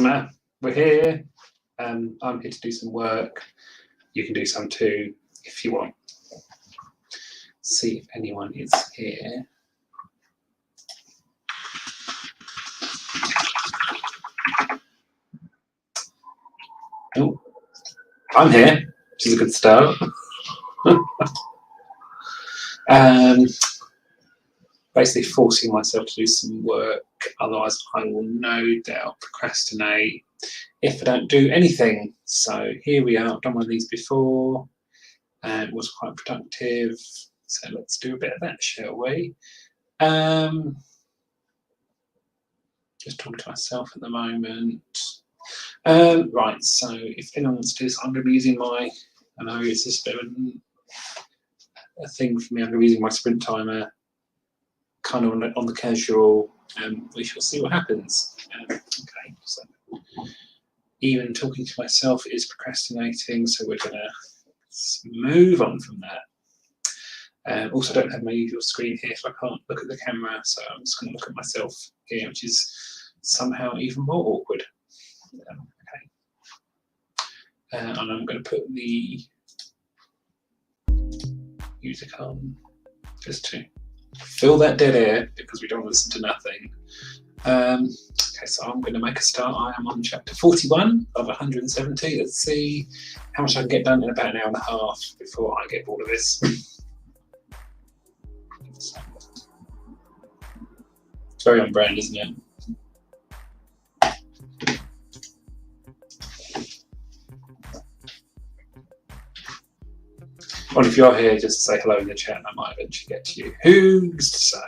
doesn't matter. We're here. I'm here to do some work. You can do some too if you want. See if anyone is here. Oh, I'm here, which is a good start. Basically forcing myself to do some work, otherwise I will no doubt procrastinate if I don't do anything. So here we are, I've done one of these before, and it was quite productive, so let's do a bit of that, shall we? Just talking to myself at the moment. Right, so if anyone wants to do this, I'm going to be using my, I know it's just a bit of a thing for me, I'm going to be using my sprint timer kind of on the casual, we shall see what happens. Okay, so even talking to myself is procrastinating, so we're going to move on from that. Also, I don't have my usual screen here, so I can't look at the camera, so I'm just going to look at myself here, which is somehow even more awkward. Okay. And I'm going to put the music on just to fill that dead air because we don't want to listen to nothing. Okay, so I'm going to make a start. I am on chapter 41 of 170. Let's see how much I can get done in about an hour and a half before I get bored of this. It's very on brand, isn't it? Well, if you're here, just say hello in the chat and I might eventually get to you. Who's to say?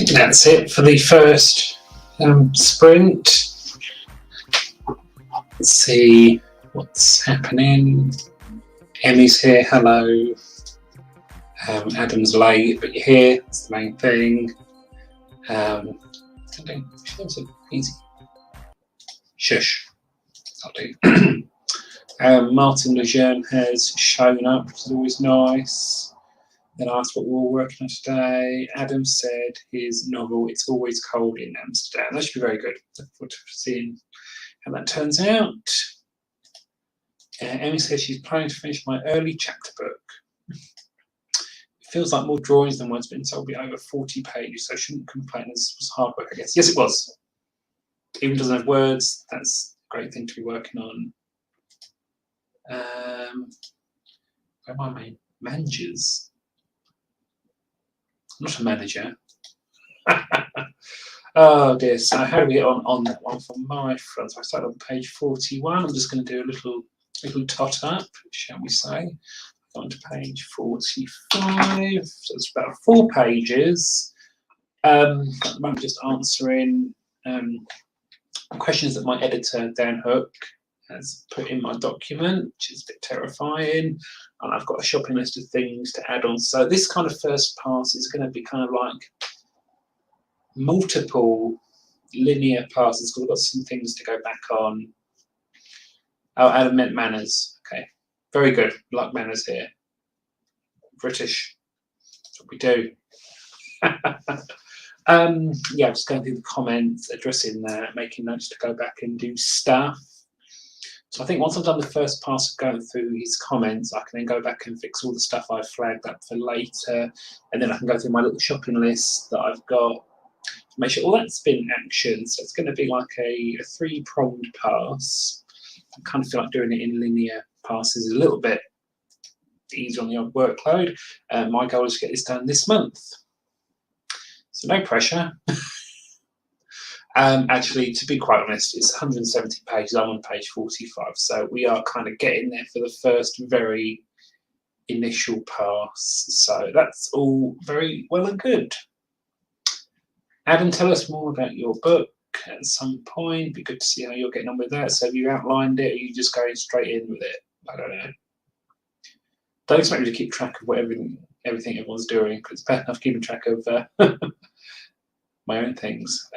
think that's it for the first sprint. Let's see what's happening. Emmy's here, hello. Adam's late, but you're here, that's the main thing. That's easy. Shush. I'll do. Martin Lejeune has shown up, which is always nice. Then I asked what we're all working on today. Adam said his novel, It's Always Cold in Amsterdam. That should be very good. Look forward to seeing how that turns out. Emmy says she's planning to finish my early chapter book. It feels like more drawings than words, but it's will be over 40 pages, so I shouldn't complain. This was hard work, I guess. Yes, it was. Even if it doesn't have words, that's a great thing to be working on. Where am I? Managers. I'm not a manager. Oh dear. So how do we get on that one from my front? So I started on page 41. I'm just going to do a little tot up, shall we say? On to page 45. So it's about 4 pages. At the moment, just answering questions that my editor Dan Hook has put in my document, which is a bit terrifying. And I've got a shopping list of things to add on. So this kind of first pass is going to be kind of like multiple linear passes because I've got some things to go back on. Oh, Adam meant manners. Okay, very good. Like manners here. British. That's what we do. Yeah, just going through the comments, addressing that, making notes to go back and do stuff. So I think once I've done the first pass of going through his comments, I can then go back and fix all the stuff I've flagged up for later, and then I can go through my little shopping list that I've got, make sure all that's been actioned. So it's going to be like a 3-pronged pass. I kind of feel like doing it in linear passes a little bit easier on the odd workload. My goal is to get this done this month. So no pressure. Actually, to be quite honest, it's 170 pages. I'm on page 45, so we are kind of getting there for the first very initial pass. So that's all very well and good. Adam, tell us more about your book at some point. It'd be good to see how you're getting on with that. So have you outlined it, or are you just going straight in with it? I don't know. Don't expect me to keep track of what everything everyone's doing, because it's bad enough keeping track of my own things.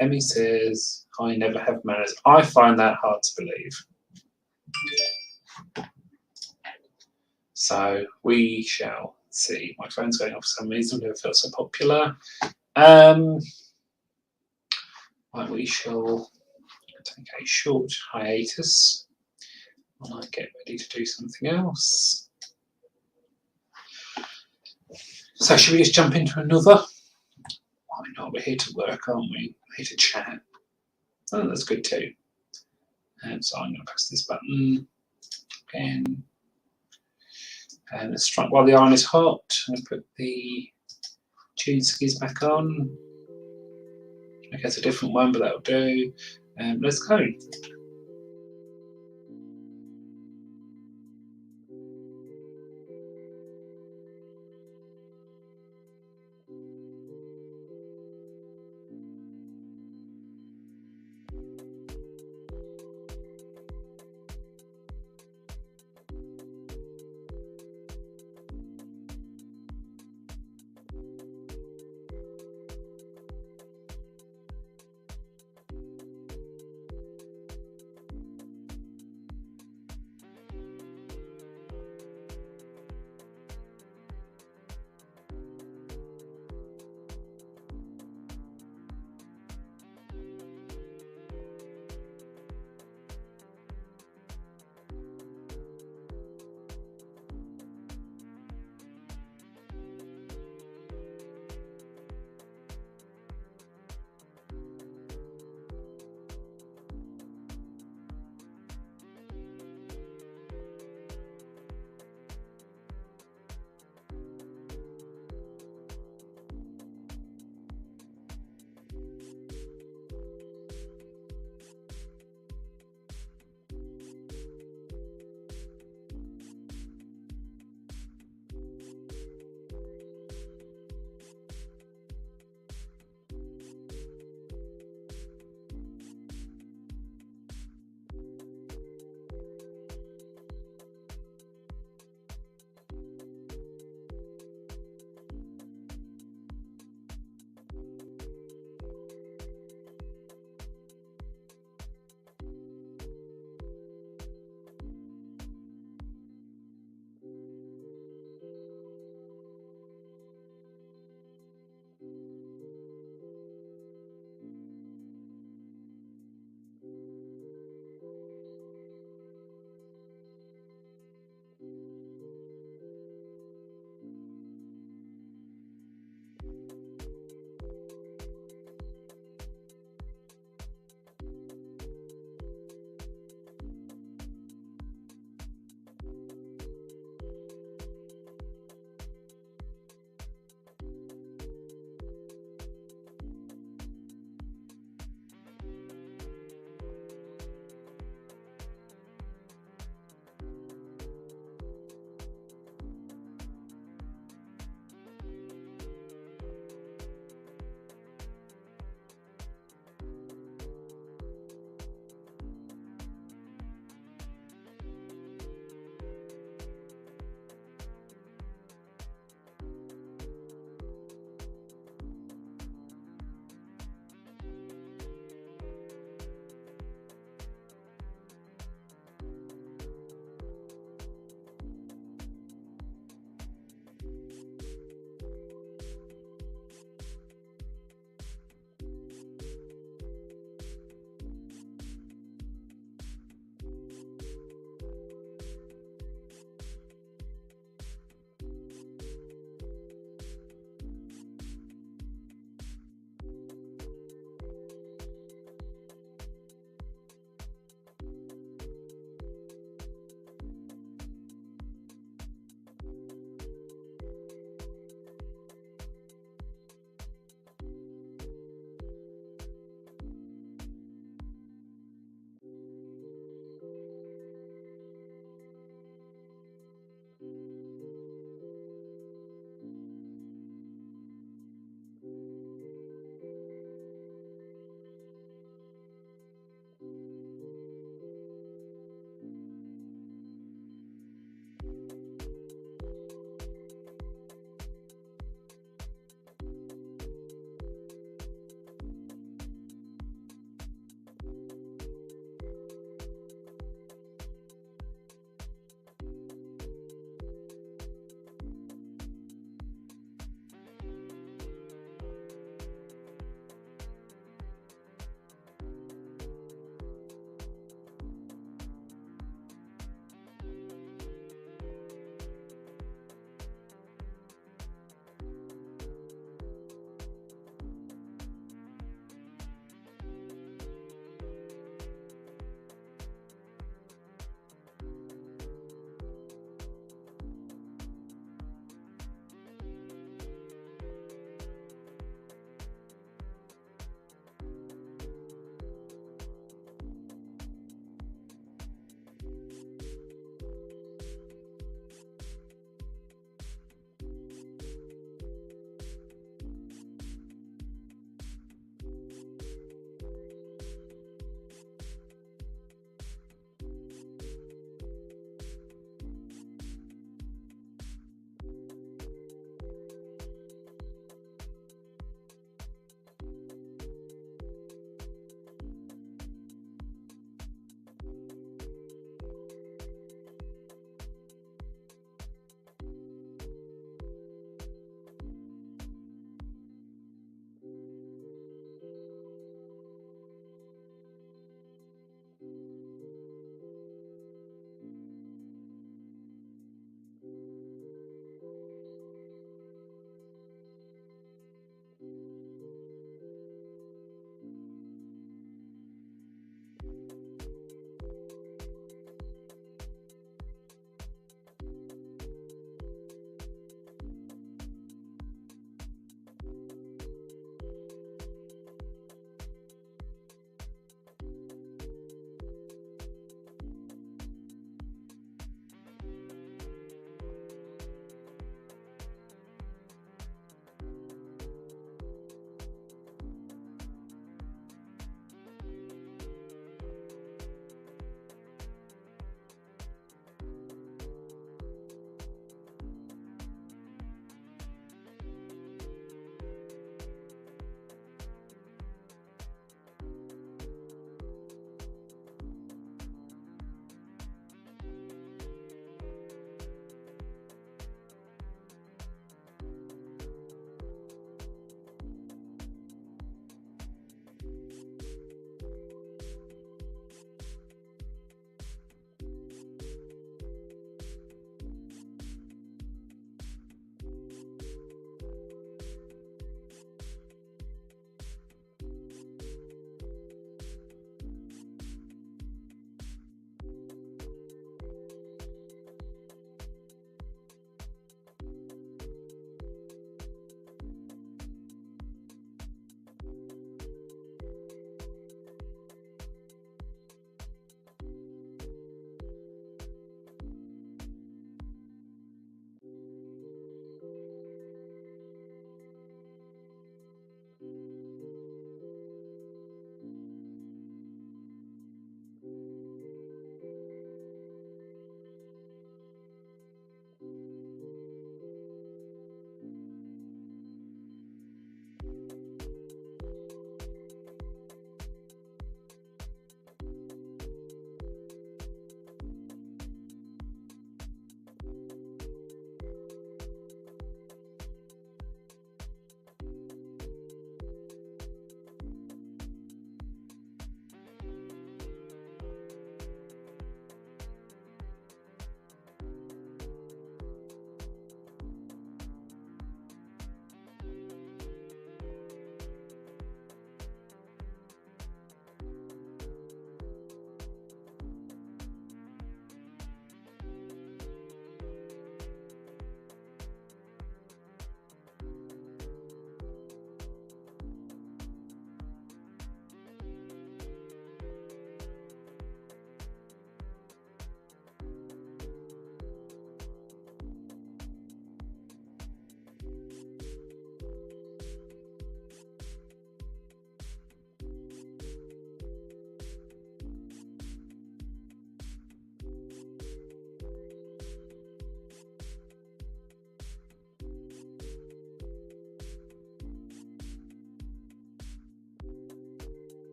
Emmy says, I never have manners. I find that hard to believe. So we shall see. My phone's going off for some reason. Never felt so popular. Right, we shall take a short hiatus while I get ready to do something else. So should we just jump into another? Why not? We're here to work, aren't we? We're here to chat. Oh, that's good too. So I'm going to press this button again. And let's strike while the iron is hot. I'm going to put the tune skis back on. Okay, it's a different one, but that'll do. Let's go.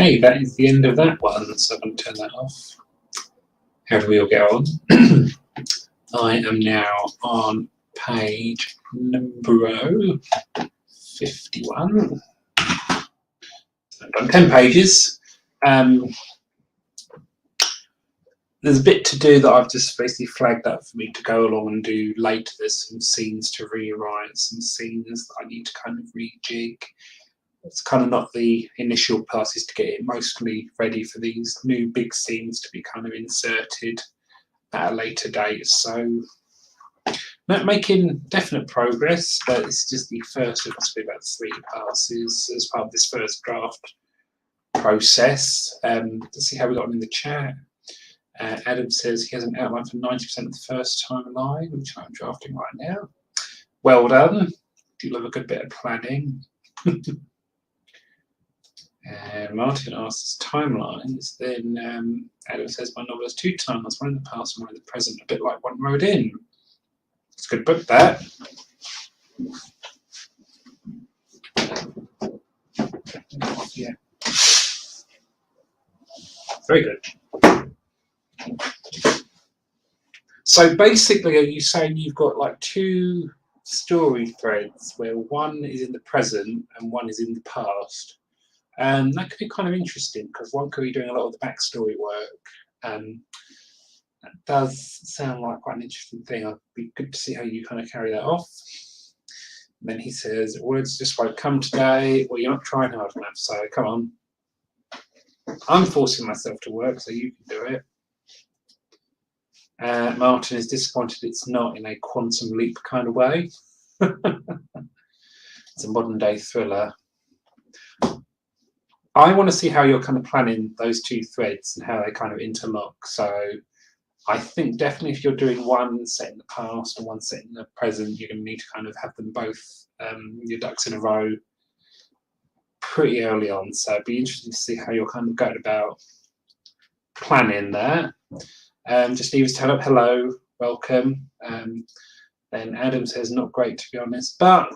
Okay, that is the end of that one, so I'm going to turn that off. How do we all get on? I am now on page number 51. So I've done 10 pages. There's a bit to do that I've just basically flagged up for me to go along and do later. There's some scenes to rewrite, some scenes that I need to kind of rejig. It's kind of not the initial passes to get it mostly ready for these new big scenes to be kind of inserted at a later date. So not making definite progress, but it's just the first of possibly about 3 passes as part of this first draft process. Let's see how we got on in the chat. Adam says he has an outline for 90% of the first timeline, which I'm drafting right now. Well done. Do love a good bit of planning. Martin asks timelines. Then Adam says my novel has 2 timelines, one in the past and one in the present, a bit like One Road In. It's a good book, that. Yeah. Very good. So basically, are you saying you've got like 2 story threads where one is in the present and one is in the past? That could be kind of interesting because one could be doing a lot of the backstory work. That does sound like quite an interesting thing. It'd be good to see how you kind of carry that off. And then he says, words just won't come today. Well, you're not trying hard enough, so come on. I'm forcing myself to work, so you can do it. Martin is disappointed it's not in a quantum leap kind of way. It's a modern day thriller. I want to see how you're kind of planning those 2 threads and how they kind of interlock. So I think definitely if you're doing one set in the past and one set in the present, you're going to need to kind of have them both, your ducks in a row pretty early on. So it'd be interesting to see how you're kind of going about planning that. Just Eva's tell up hello, welcome. Then Adam says not great to be honest, but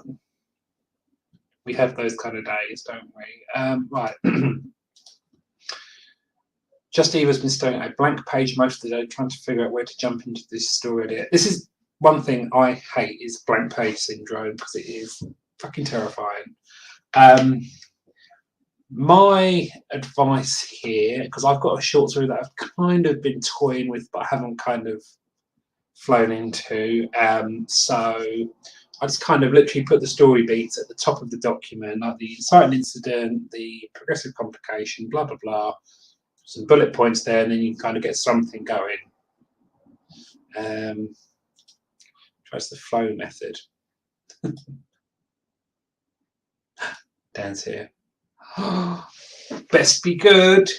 we have those kind of days, don't we? Right. Just Eva's been staring at a blank page most of the day, trying to figure out where to jump into this story idea. This is one thing I hate is blank page syndrome because it is fucking terrifying. My advice here, because I've got a short story that I've kind of been toying with, but I haven't kind of flown into. So I just kind of literally put the story beats at the top of the document, like the inciting incident, the progressive complication, blah, blah, blah. Some bullet points there, and then you can kind of get something going. Tries the flow method. Dan's here. Best be good.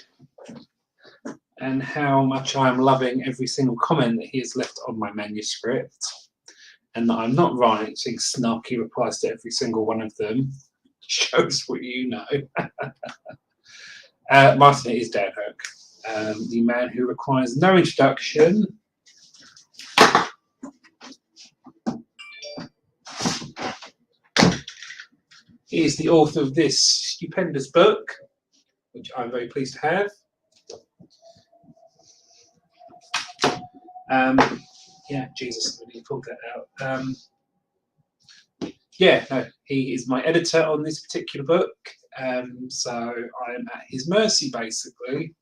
And how much I'm loving every single comment that he has left on my manuscript, and that I'm not writing snarky replies to every single one of them. Shows what you know. Martin, it is Dan Hook, the man who requires no introduction. He is the author of this stupendous book, which I'm very pleased to have. Yeah, Jesus, I really pulled that out. Yeah, no, he is my editor on this particular book, so I'm at his mercy, basically.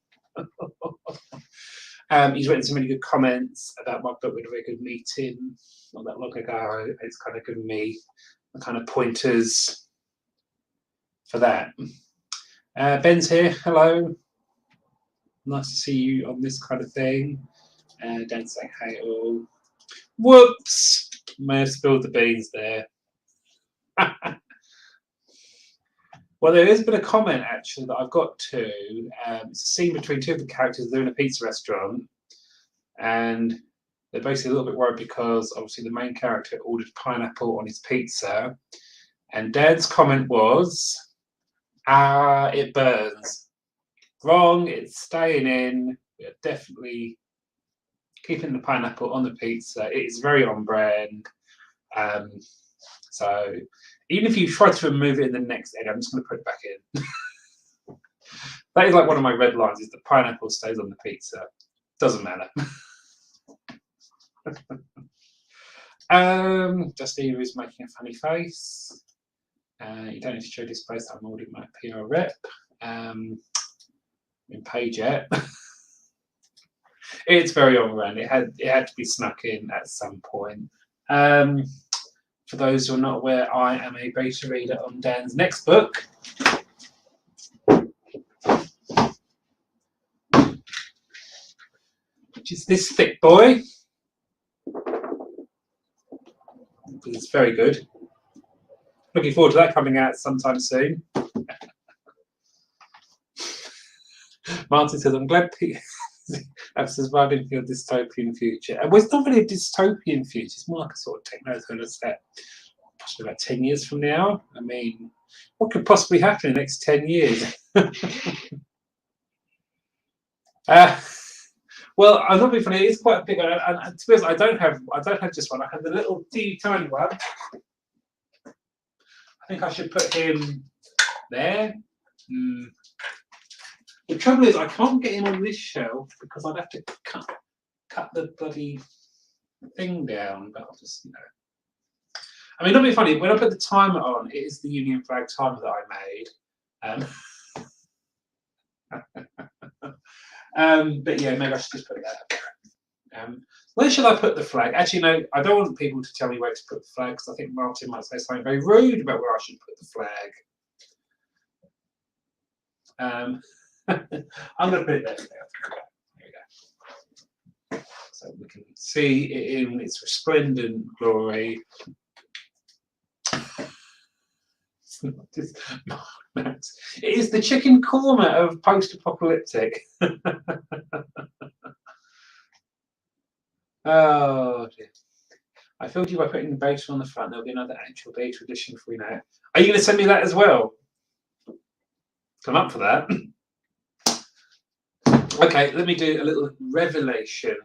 He's written some really good comments about my book. We had a very good meeting not that long ago. It's kind of given me the kind of pointers for that. Ben's here. Hello. Nice to see you on this kind of thing. Don't say hey all. Whoops! May have spilled the beans there. Well, there is a bit of comment actually that I've got to. It's a scene between 2 of the characters. They're in a pizza restaurant, and they're basically a little bit worried because obviously the main character ordered pineapple on his pizza, and Dad's comment was, it burns. Wrong, it's staying in. We're definitely keeping the pineapple on the pizza. It is very on brand. So even if you try to remove it in the next edit, I'm just going to put it back in. That is like one of my red lines, is the pineapple stays on the pizza. Doesn't matter. Just Eva is making a funny face. You don't need to show this place. I'm already my PR rep. In page yet. It's very on brand. It had to be snuck in at some point. For those who are not aware, I am a beta reader on Dan's next book. Which is this thick boy. It's very good. Looking forward to that coming out sometime soon. Martin says, I'm glad I've survived into your dystopian future. Well, it's not really a dystopian future, it's more like a sort of techno set, possibly about 10 years from now. I mean, what could possibly happen in the next 10 years? Well, I'm not being funny, it is quite a big one. And to be honest, I don't have just one, I have the little tiny one. I think I should put him there. The trouble is, I can't get him on this shelf because I'd have to cut the bloody thing down. But I'll just, I mean, not being funny. When I put the timer on, it is the Union flag timer that I made. But yeah, maybe I should just put that up there. Where should I put the flag? Actually, no, I don't want people to tell me where to put the flag because I think Martin might say something very rude about where I should put the flag. I'm going to put it there. There we go. So we can see it in its resplendent glory. It is the chicken korma of post-apocalyptic. Oh dear. I filled you by putting the beta on the front. There'll be another actual beta edition for you now. Are you going to send me that as well? Come up for that. Okay, let me do a little revelation.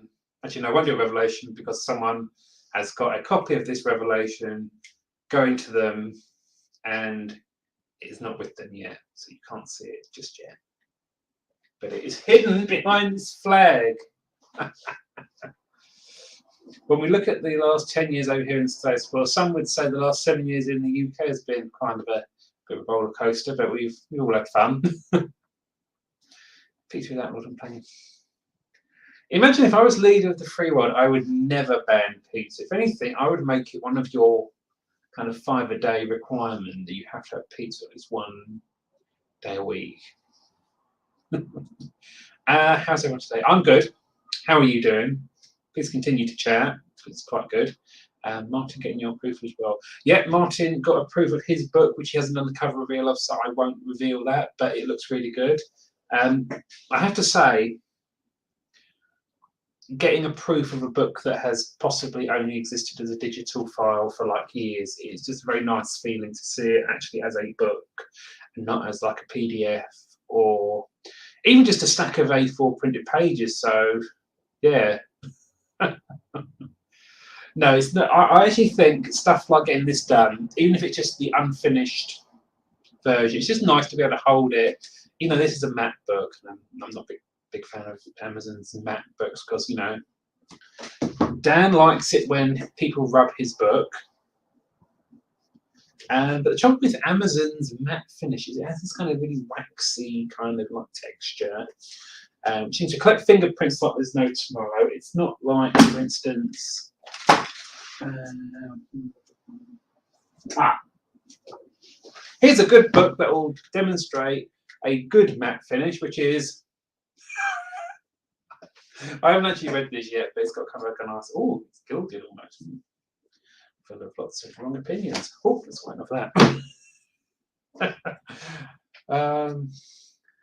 Actually, no, I won't do a revelation because someone has got a copy of this revelation going to them and it's not with them yet, so you can't see it just yet. But it is hidden behind this flag. When we look at the last 10 years over here in the States, well, some would say the last 7 years in the UK has been kind of a bit of a roller coaster, but we all had fun. Picture that modern plane. Imagine if I was leader of the free world, I would never ban pizza. If anything, I would make it one of your kind of 5-a-day requirement that you have to have pizza at least 1 day a week. How's everyone today? I'm good. How are you doing? Please continue to chat. It's quite good. Martin getting your proof as well. Yeah, Martin got a proof of his book, which he hasn't done the cover reveal of, so I won't reveal that, but it looks really good. I have to say, getting a proof of a book that has possibly only existed as a digital file for like years is just a very nice feeling to see it actually as a book and not as like a PDF or even just a stack of A4 printed pages. So yeah. No, it's not. I actually think stuff like getting this done, even if it's just the unfinished version, it's just nice to be able to hold it. This is a MacBook, and I'm not a big fan of Amazon's MacBooks because, Dan likes it when people rub his book. But the trouble with Amazon's matte finishes, it has this kind of really waxy kind of like texture. Seems to collect fingerprints like there's no tomorrow. It's not like, for instance, here's a good book that will demonstrate a good matte finish, which is, I haven't actually read this yet, but it's got kind of like a nice, oh, it's gilded almost, full of lots of wrong opinions. Oh, let's wait off that.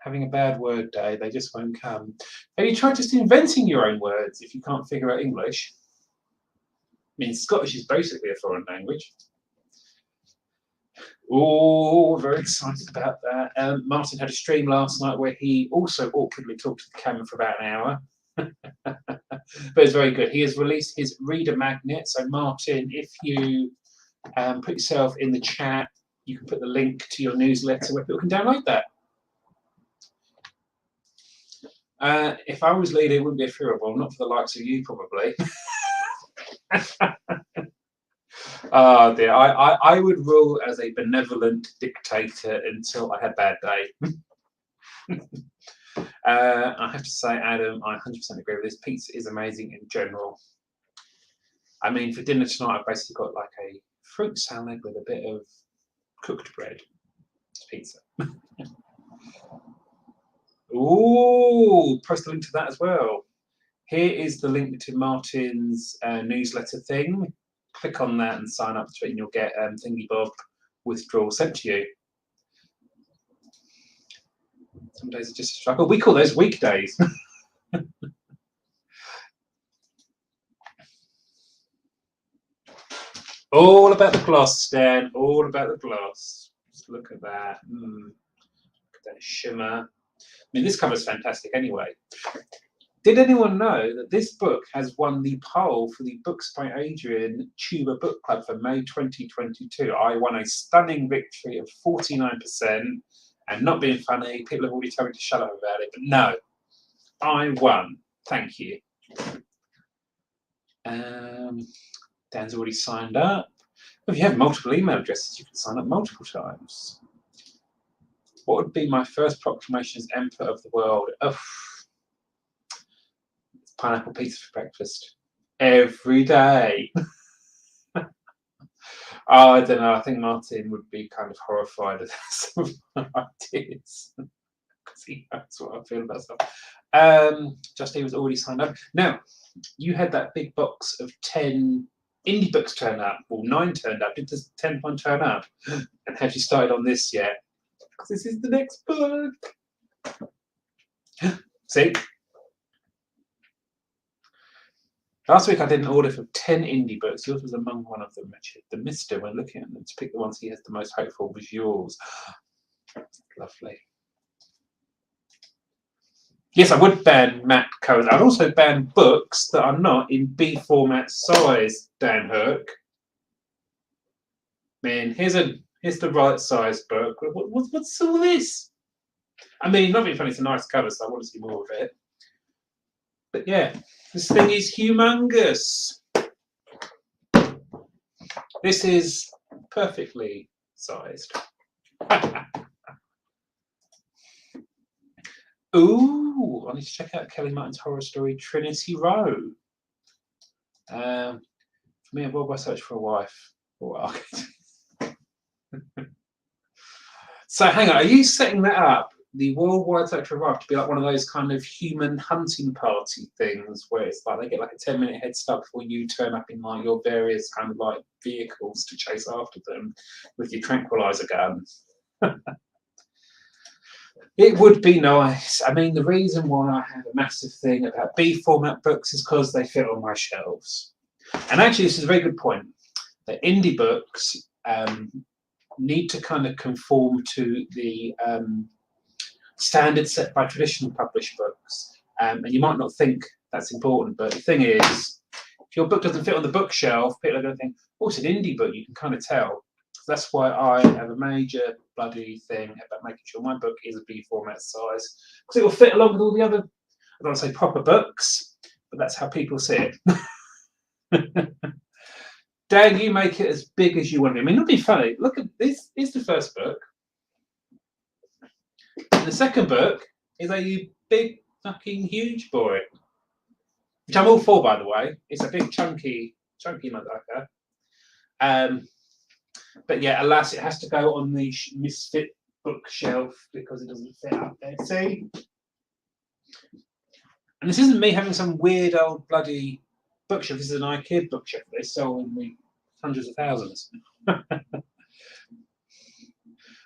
Having a bad word day, they just won't come. Have you tried just inventing your own words if you can't figure out English? I mean, Scottish is basically a foreign language. Oh, very excited about that. Martin had a stream last night where he also awkwardly talked to the camera for about an hour. But it's very good. He has released his reader magnet. So Martin, if you put yourself in the chat, you can put the link to your newsletter where people can download that. If I was leader, it wouldn't be a fearable, not for the likes of you, probably. Oh dear, I would rule as a benevolent dictator until I had a bad day. I have to say, Adam, I 100% agree with this. Pizza is amazing in general. I mean, for dinner tonight, I've basically got like a fruit salad with a bit of cooked bread. It's pizza. Ooh, post a link to that as well. Here is the link to Martin's newsletter thing. Click on that and sign up to it, and you'll get Thingy Bob withdrawal sent to you. Some days are just a struggle. We call those weekdays. All about the gloss, Stan. All about the gloss. Just look at that. Look at that shimmer. I mean, this cover's fantastic anyway. Did anyone know that this book has won the poll for the Books by Adrian Tuber Book Club for May 2022? I won a stunning victory of 49%. And not being funny, people have already told me to shut up about it, but no, I won. Thank you. Dan's already signed up. If you have multiple email addresses, you can sign up multiple times. What would be my first proclamation as Emperor of the world? Oh, pineapple pizza for breakfast. Every day. I don't know. I think Martin would be kind of horrified at some of my ideas. Because he knows what I feel about stuff. Justin was already signed up. Now, you had that big box of 10 indie books turn up, or 9 turned up. Did the 10th one turn up? And have you started on this yet? Because this is the next book. See? Last week I did an order for 10 indie books. Yours was among one of them, Richard. The Mister, when looking at them, to pick the ones he has the most hope for was yours. Lovely. Yes, I would ban Matt covers. I'd also ban books that are not in B format size, Dan Hook. Man, here's the right size book. What's all this? I mean, not being funny, it's a nice cover, so I want to see more of it. But yeah, this thing is humongous. This is perfectly sized. Ooh, I need to check out Kelly Martin's horror story, Trinity Row. For me, a worldwide search for a wife. So hang on, are you setting that up, the worldwide search for a wife, to be like one of those kind of human hunting party things where it's like they get like a 10-minute head start before you turn up in like your various kind of like vehicles to chase after them with your tranquilizer gun? It would be nice. I mean, the reason why I have a massive thing about B format books is because they fit on my shelves. And actually, this is a very good point. The indie books need to kind of conform to the standards set by traditional published books. And you might not think that's important, but the thing is, if your book doesn't fit on the bookshelf, people are going to think, oh, it's an indie book. You can kind of tell. That's why I have a major bloody thing about making sure my book is a B format size, because it will fit along with all the other, I don't want to say proper books, but that's how people see it. Dan, you make it as big as you want to be. I mean, it'll be funny. Look at this. Is the first book. And the second book is a big fucking huge boy, which I'm all for, by the way. It's a big chunky motherfucker. But yeah, alas, it has to go on the misfit bookshelf because it doesn't fit up there. See? And this isn't me having some weird old bloody bookshelf. This is an IKEA bookshelf. They sell in the hundreds of thousands. I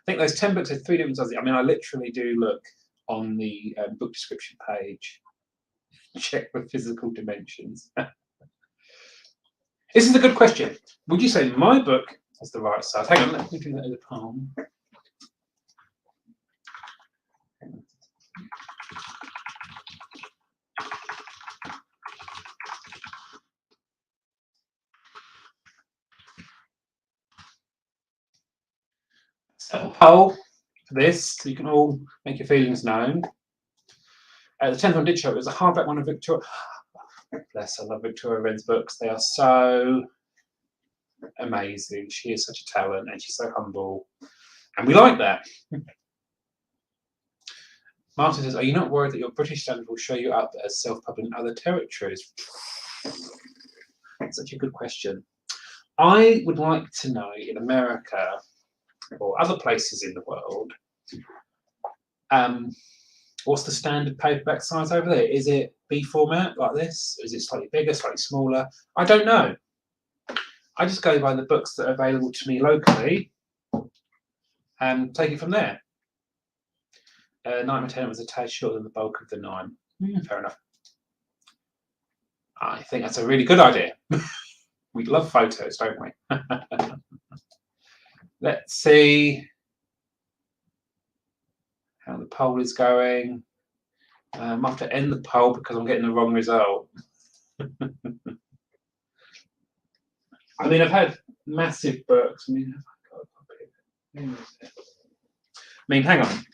think those 10 books have 3 different sizes. I mean, I literally do look on the book description page, check the physical dimensions. This is a good question. Would you say my book is the right size? Hang on, let me do that as a palm. Set a poll for this so you can all make your feelings known. The 10th one did show. It was a hardback one of Victoria. Bless, I love Victoria Wren's books. They are so amazing. She is such a talent and she's so humble. And we like that. Martin says, are you not worried that your British standard will show you up as self-published in other territories? That's such a good question. I would like to know in America or other places in the world, what's the standard paperback size over there? Is it B format like this? Is it slightly bigger, slightly smaller? I don't know. I just go by the books that are available to me locally and take it from there. Night Lieutenant was a tad shorter than the bulk of the 9. Fair enough. I think that's a really good idea. We love photos, don't we? Let's see how the poll is going. I have to end the poll because I'm getting the wrong result. I mean, I've had massive books. I mean, hang on.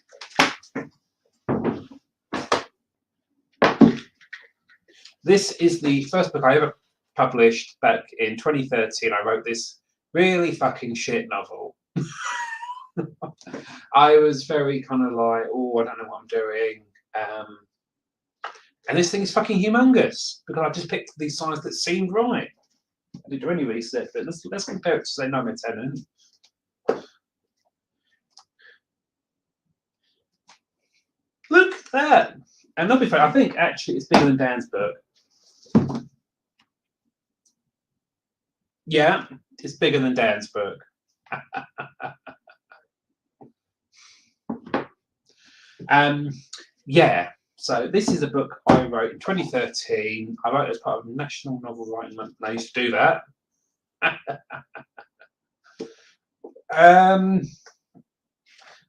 This is the first book I ever published back in 2013. I wrote this really fucking shit novel. I was very kind of like, oh, I don't know what I'm doing. And this thing is fucking humongous because I just picked the size that seemed right. I didn't do any research, but let's compare it to, say, Night Lieutenant. Look at that. And not be fair, I think actually it's bigger than Dan's book. Yeah, it's bigger than Dan's book. Yeah, so this is a book I wrote in 2013. I wrote it as part of National Novel Writing Month, and I used to do that.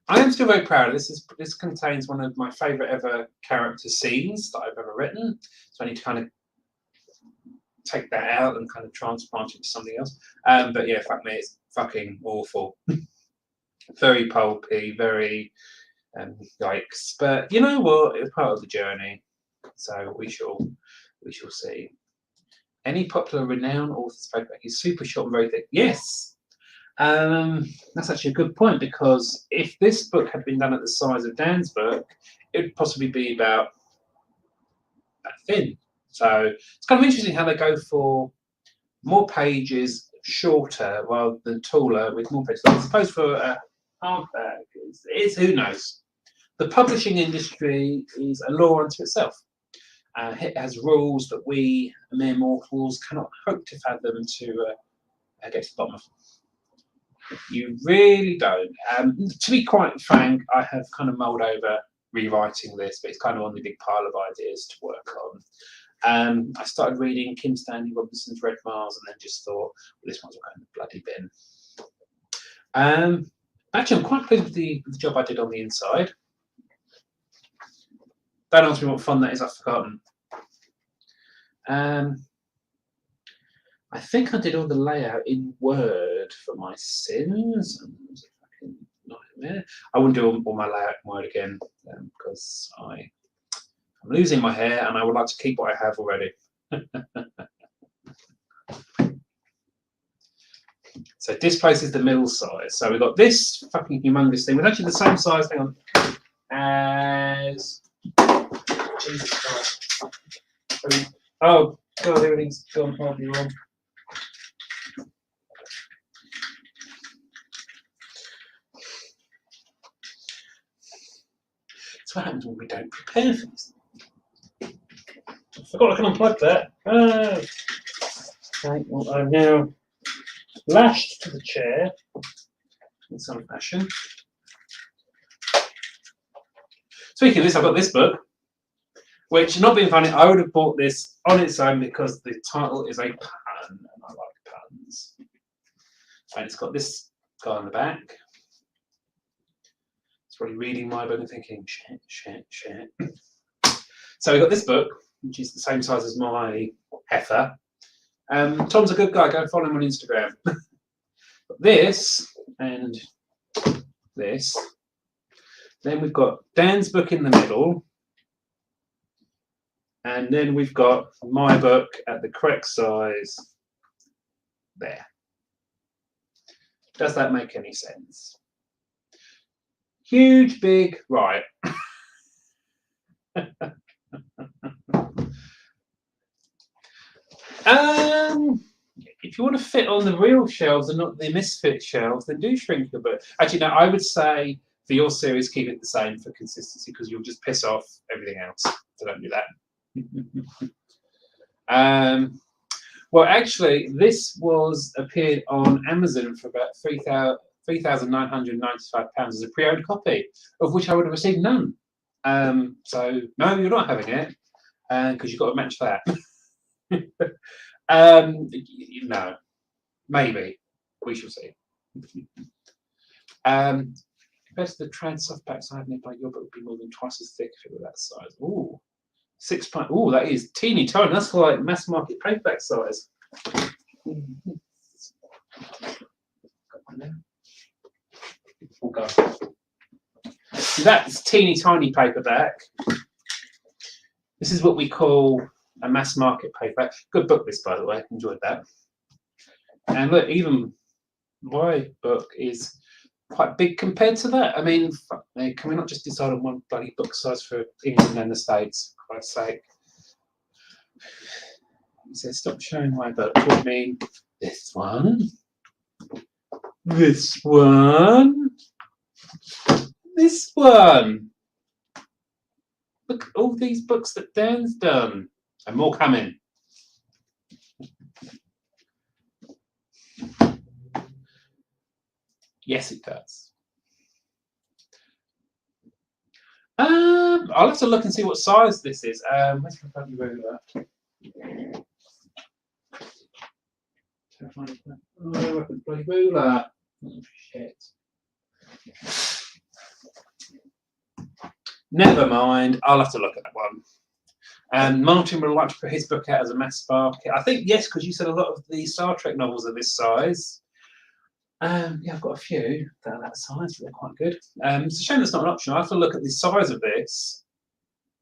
I am still very proud of this. This contains one of my favourite ever character scenes that I've ever written. So I need to kind of take that out and kind of transplant it to something else. But yeah, fuck me, it's fucking awful. Very pulpy, very yikes. But you know what? It's part of the journey. So we shall see. Any popular renowned author's paperback is super short and very thick. Yes. That's actually a good point, because if this book had been done at the size of Dan's book, it would possibly be about that thin. So it's kind of interesting how they go for more pages, shorter, rather than taller with more pages. I suppose for a hardback, it's who knows. The publishing industry is a law unto itself. It has rules that we mere mortals cannot hope to fathom to get to the bottom of. You really don't. To be quite frank, I have kind of mulled over rewriting this, but it's kind of on the big pile of ideas to work on. I started reading Kim Stanley Robinson's Red Mars and then just thought, well, this one's going in the bloody bin. Actually, I'm quite pleased with the job I did on the inside. Don't ask me what fun that is, I've forgotten. I think I did all the layout in Word for my Sins. Nightmare. I wouldn't do all my layout in Word again because I'm losing my hair and I would like to keep what I have already. So this place is the middle size. So we've got this fucking humongous thing. It's actually the same size, hang on, as Jesus Christ. Oh God, everything's gone horribly wrong. That's what happens when we don't prepare for this. I forgot I can unplug that. Okay, well, I'm now lashed to the chair in some fashion. Speaking of this, I've got this book, which, not being funny, I would have bought this on its own because the title is a pun, and I like puns. And it's got this guy on the back. It's probably reading my book and thinking, shit. So we've got this book, which is the same size as my heifer. Tom's a good guy, go follow him on Instagram. This and this. Then we've got Dan's book in the middle. And then we've got my book at the correct size there. Does that make any sense? Huge, big, right. If you want to fit on the real shelves and not the misfit shelves, then do shrink your book. Actually, no, I would say for your series, keep it the same for consistency because you'll just piss off everything else. So don't do that. Well, actually, this appeared on Amazon for about £3,995 as a pre-owned copy, of which I would have received none. So no, you're not having it because you've got to match that. No, maybe we shall see. Compared to the trad softbacks I have nearby, your book would be more than twice as thick if it were that size. Ooh. 6 point. Oh, that is teeny tiny. That's for like mass market paperback size. That's teeny tiny paperback. This is what we call a mass market paperback. Good book, this, by the way. Enjoyed that. And look, even my book is quite big compared to that. I mean, can we not just decide on one bloody book size for England and the States? For Christ's sake. He says, stop showing my book. What do you mean? This one. This one. This one. Look at all these books that Dan's done. And more coming. Yes, it does. I'll have to look and see what size this is. Where's my bloody ruler? Oh, bloody ruler. Oh, shit. Never mind. I'll have to look at that one. Martin would like to put his book out as a mass market. I think yes, because you said a lot of the Star Trek novels are this size. Yeah, I've got a few that are that size, but they're quite good. It's a shame that's not an option. I have to look at the size of this,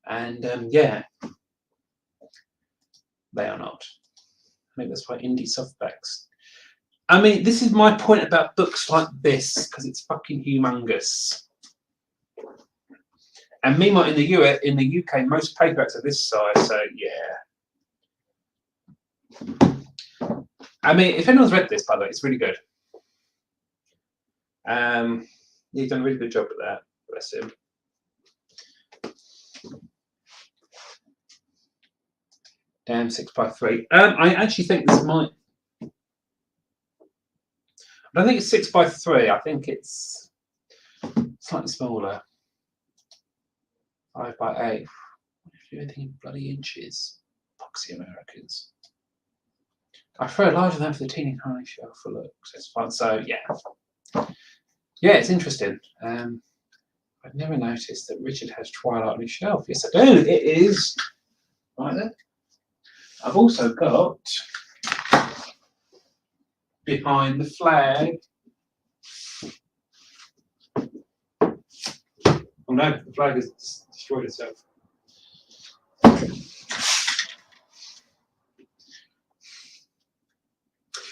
and yeah, they are not. I think that's why indie softbacks. I mean, this is my point about books like this because it's fucking humongous. And meanwhile, in the UK, most paperbacks are this size, so yeah. I mean, if anyone's read this, by the way, it's really good. He's done a really good job at that. Bless him. Damn, 6x3. I actually think this might. I don't think it's 6x3. I think it's slightly smaller. 5x8. If you do anything in bloody inches, poxy Americans. I throw it larger than for the teeny tiny shelf for looks. It's fun. So yeah. Yeah, it's interesting. I've never noticed that Richard has Twilight on his shelf. Yes, I do. It is right there. I've also got Behind the Flag. Oh no, the flag has destroyed itself.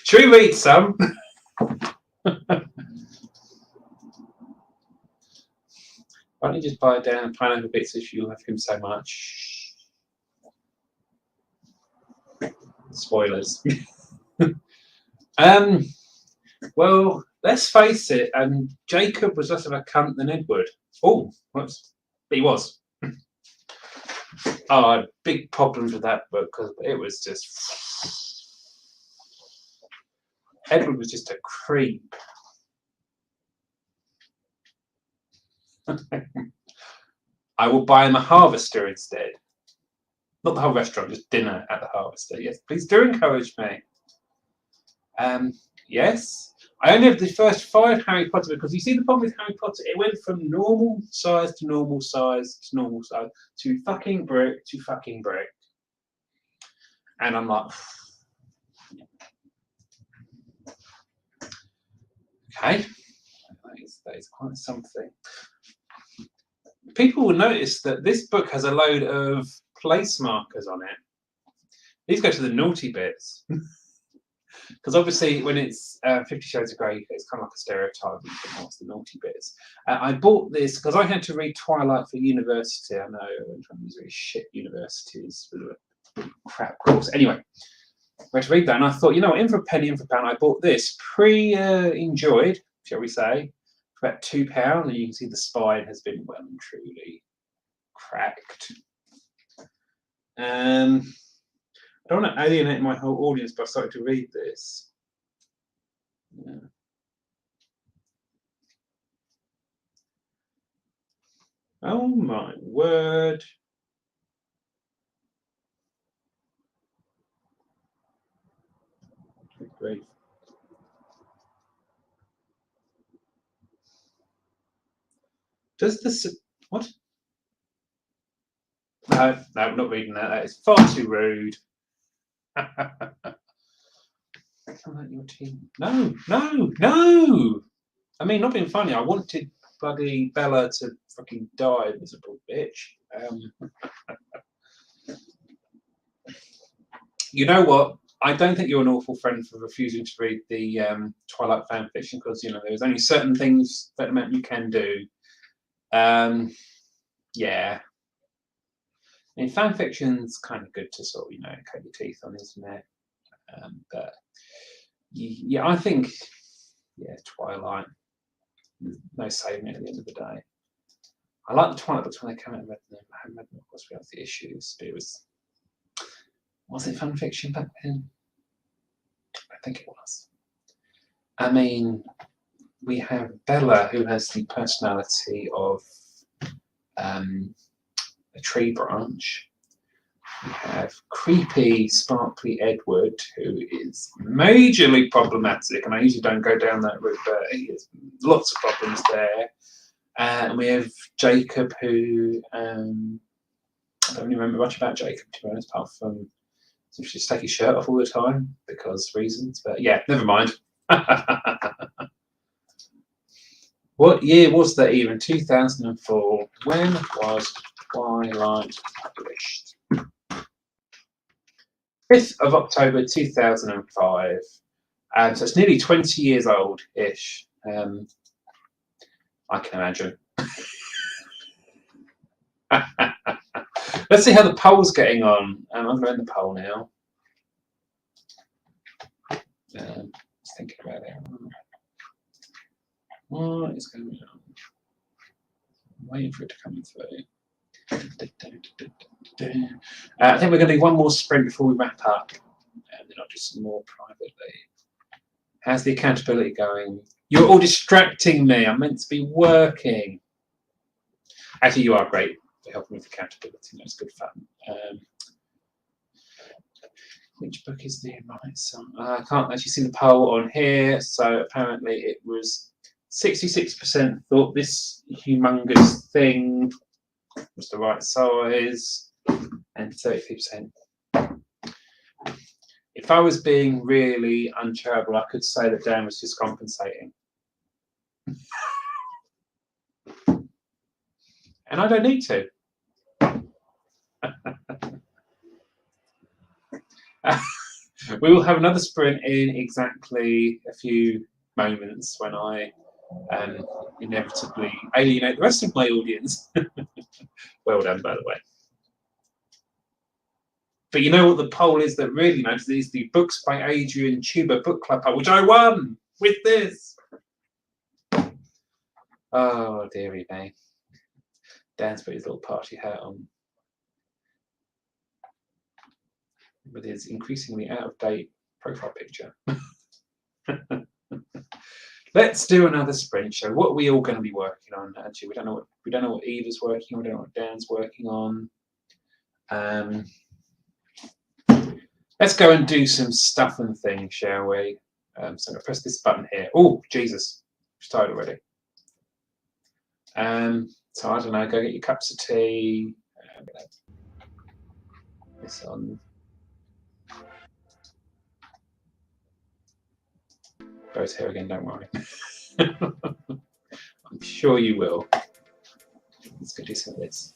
Should we read some? Why don't you just buy it down and plan over bits if you love him so much? Spoilers. Well, let's face it, Jacob was less of a cunt than Edward. Oh, whoops. He was. I had big problems with that book because it was just. Edward was just a creep. I will buy him a Harvester instead. Not the whole restaurant, just dinner at the Harvester. Yes, please do encourage me. Yes. I only have the first 5 Harry Potter because you see the problem with Harry Potter, it went from normal size to normal size to normal size to fucking brick to fucking brick. And I'm like, okay, that is quite something. People will notice that this book has a load of place markers on it. These go to the naughty bits. Because obviously when it's 50 Shades of Grey, it's kind of like a stereotype. What's the naughty bits? I bought this because I had to read Twilight for university. I know, these really shit universities with a crap course. Anyway, I had to read that and I thought, you know what, in for a penny, in for a pound, I bought this enjoyed, shall we say, for about £2, and you can see the spine has been well and truly cracked. I don't want to alienate my whole audience by starting to read this. Yeah. Oh my word. Great. Does this, what? No, I'm not reading that. That is far too rude. No. I mean, not being funny. I wanted bloody Bella to fucking die, miserable bitch. You know what? I don't think you're an awful friend for refusing to read the Twilight fan fiction because there's only certain things that you can do. Yeah. I mean, fan fiction's kind of good to sort of cut your teeth on, isn't it? But yeah, I think Twilight. No saving it at the end of the day. I like the Twilight books when they came out and read them. I haven't read them, of course, we have the issues, but it was it fan fiction back then? I think it was. I mean, we have Bella, who has the personality of a tree branch. We have creepy, sparkly Edward, who is majorly problematic, and I usually don't go down that route, but he has lots of problems there. And we have Jacob, who I don't really remember much about Jacob, to be honest, apart from just take his shirt off all the time because reasons. But yeah, never mind. What year was that even? 2004. When was Twilight published? 5th of October 2005. So it's nearly 20 years old-ish. I can imagine. Let's see how the poll's getting on. I'm going to end the poll now. Just thinking about it. What is going on? I'm waiting for it to come through. I think we're going to do one more sprint before we wrap up, and then I'll do some more privately. How's the accountability going? You're all distracting me. I'm meant to be working. Actually, you are great for helping with accountability. That's good fun. Which book is the right song? I can't actually see the poll on here. So apparently it was 66% thought this humongous thing was the right size, and 33%. If I was being really uncharitable, I could say that Dan was just compensating. And I don't need to. We will have another sprint in exactly a few moments when I inevitably alienate the rest of my audience. Well done, by the way. But you know what the poll is that really matters is the Books by Adrian Tuber book club poll, which I won with this. Oh, dearie me. Dan's put his little party hat on with his increasingly out-of-date profile picture. Let's do another sprint show. What are we all going to be working on? Actually, we don't know what Eva's working on. We don't know what Dan's working on. Let's go and do some stuff and things, shall we? So I'm going to press this button here. Oh, Jesus. It's tired already. So I don't know, go get your cups of tea. This on. Both here again, don't worry. I'm sure you will. Let's go do some of this.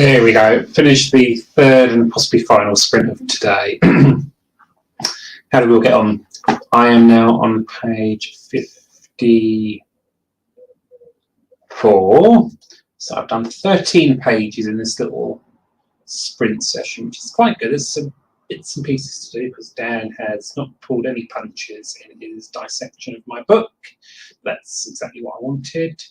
There we go. Finished the third and possibly final sprint of today. How do we all get on? I am now on page 54. So I've done 13 pages in this little sprint session, which is quite good. There's some bits and pieces to do because Dan has not pulled any punches in his dissection of my book. That's exactly what I wanted.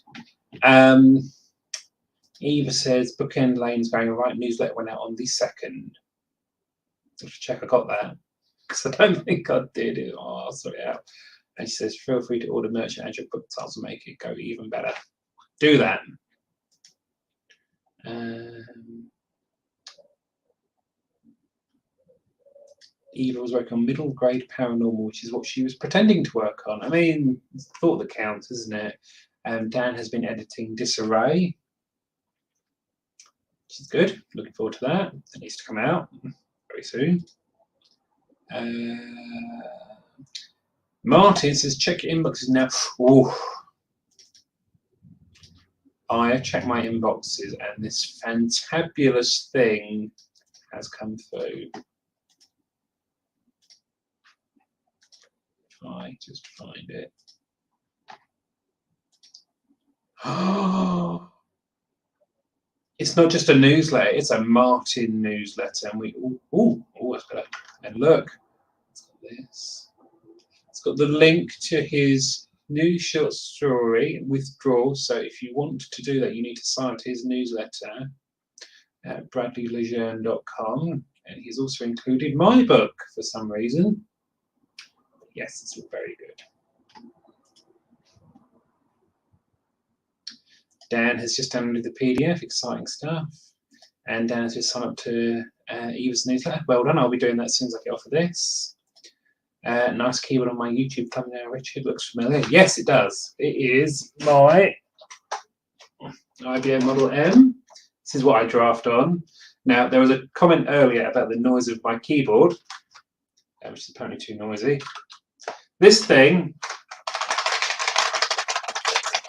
Eva says bookend lane's going all right. Newsletter went out on the 2nd. Just check I got that. because I don't think I did it. Oh, I'll sort it out. And she says, feel free to order merch and add your book titles to make it go even better. Do that. Eva was working on middle grade paranormal, which is what she was pretending to work on. I mean, it's the thought that counts, isn't it? Dan has been editing Disarray, which is good. Looking forward to that. It needs to come out very soon. Martin says, check your inboxes now. Ooh. I check my inboxes and this fantabulous thing has come through. I just find it. Oh, it's not just a newsletter, it's a Martin newsletter. And we, that's better. And look, it's got this. It's got the link to his new short story, Withdraw. So if you want to do that, you need to sign up to his newsletter at bradleylejeune.com. And he's also included my book for some reason. Yes, it's very good. Dan has just downloaded the PDF, exciting stuff. And Dan has just signed up to Eva's newsletter. Well done, I'll be doing that as soon as I get off of this. Nice keyboard on my YouTube thumbnail, Richard. Looks familiar. Yes, it does. It is my IBM Model M. This is what I draft on. Now, there was a comment earlier about the noise of my keyboard, which is apparently too noisy. This thing,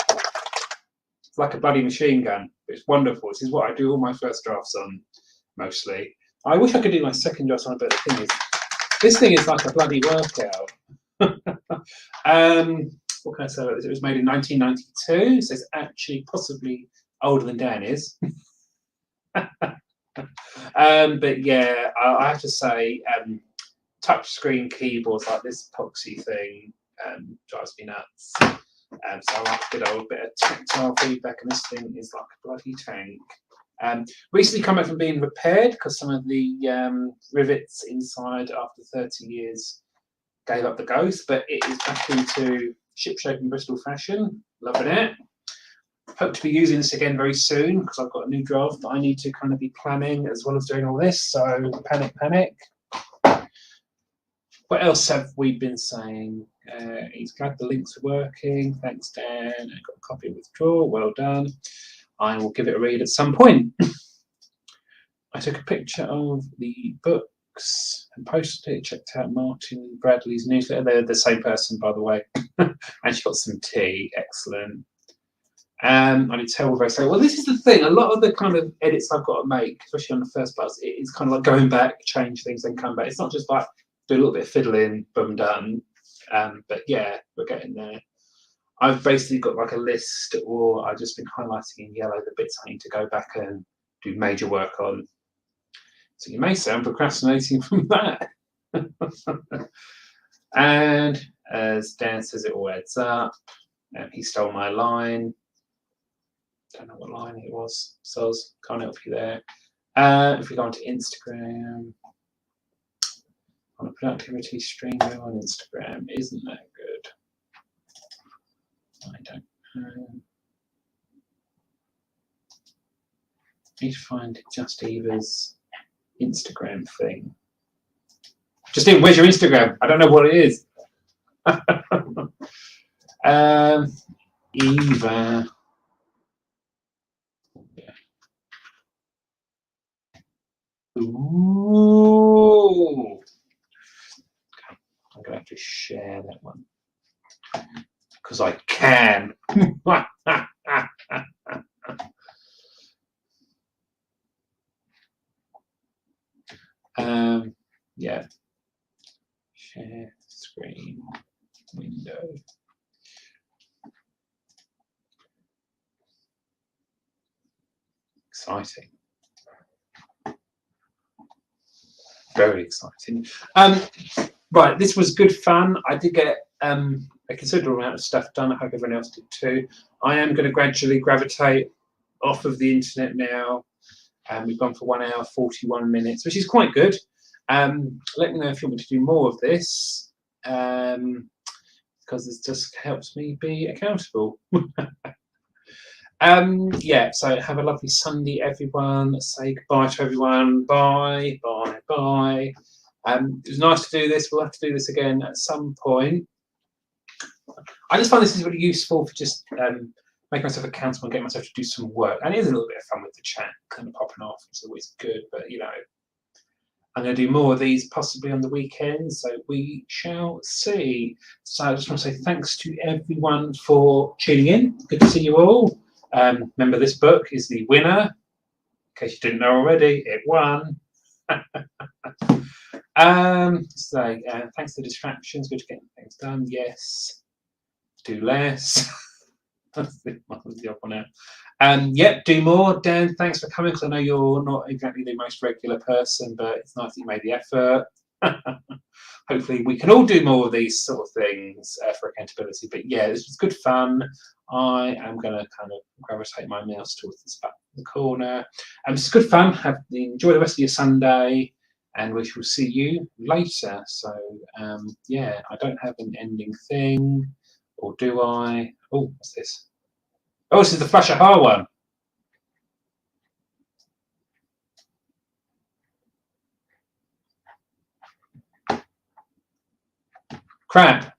it's like a bloody machine gun. It's wonderful. This is what I do all my first drafts on, mostly. I wish I could do my second drafts on it, but the thing is, this thing is like a bloody workout. What can I say about this? It was made in 1992, so it's actually possibly older than Dan is. But yeah, I have to say, touchscreen keyboards like this epoxy thing drives me nuts. So I like a bit of tactile feedback, and this thing is like a bloody tank. Recently come back from being repaired because some of the rivets inside after 30 years gave up the ghost, but it is back into shipshape and Bristol fashion. Loving it. Hope to be using this again very soon because I've got a new draft that I need to kind of be planning as well as doing all this. So panic. What else have we been saying? He's glad the links are working. Thanks, Dan. I got a copy of Withdraw. Well done. I will give it a read at some point. I took a picture of the books and posted it. Checked out Martin Bradley's newsletter. They're the same person, by the way. And she got some tea. Excellent. I did tell very so. Well, this is the thing. A lot of the kind of edits I've got to make, especially on the first parts, it's kind of like going back, change things, then come back. It's not just like do a little bit of fiddling, boom, done. But yeah, we're getting there. I've basically got like a list, or I've just been highlighting in yellow the bits I need to go back and do major work on. So you may say I'm procrastinating from that. And as Dan says, it all adds up. He stole my line. Don't know what line it was. So can't help you there. If we go onto Instagram, on a productivity stream on Instagram, isn't that good? I don't know. Need to find Just Eva's Instagram thing. Just Eva, where's your Instagram? I don't know what it is. Eva. Ooh. Okay. I'm going to have to share that one because I can. Yeah. Share screen window. Exciting. Very exciting. Right, this was good fun. I did get a considerable amount of stuff done. I hope everyone else did too. I am going to gradually gravitate off of the internet now. We've gone for 1 hour, 41 minutes, which is quite good. Let me know if you want me to do more of this, because this just helps me be accountable. Yeah, so have a lovely Sunday, everyone. Say goodbye to everyone. Bye, bye, bye. It was nice to do this. We'll have to do this again at some point. I just find this is really useful for just making myself accountable and getting myself to do some work. And it is a little bit of fun with the chat kind of popping off. It's always good, but you know, I'm going to do more of these possibly on the weekend, so we shall see. So I just want to say thanks to everyone for tuning in. Good to see you all. Remember, this book is the winner. In case you didn't know already, it won. Thanks for the distractions. Good to getting things done. Yes. Do less. That's the other one now. Yep, do more. Dan, thanks for coming, because I know you're not exactly the most regular person, but it's nice that you made the effort. Hopefully we can all do more of these sort of things for accountability. But yeah, this was good fun. I am going to kind of gravitate my mouse towards this back in the corner. It's good fun. Enjoy the rest of your Sunday, and we shall see you later. So yeah, I don't have an ending thing, or do I? Oh, what's this? Oh, this is the Flash Aha one. Crap.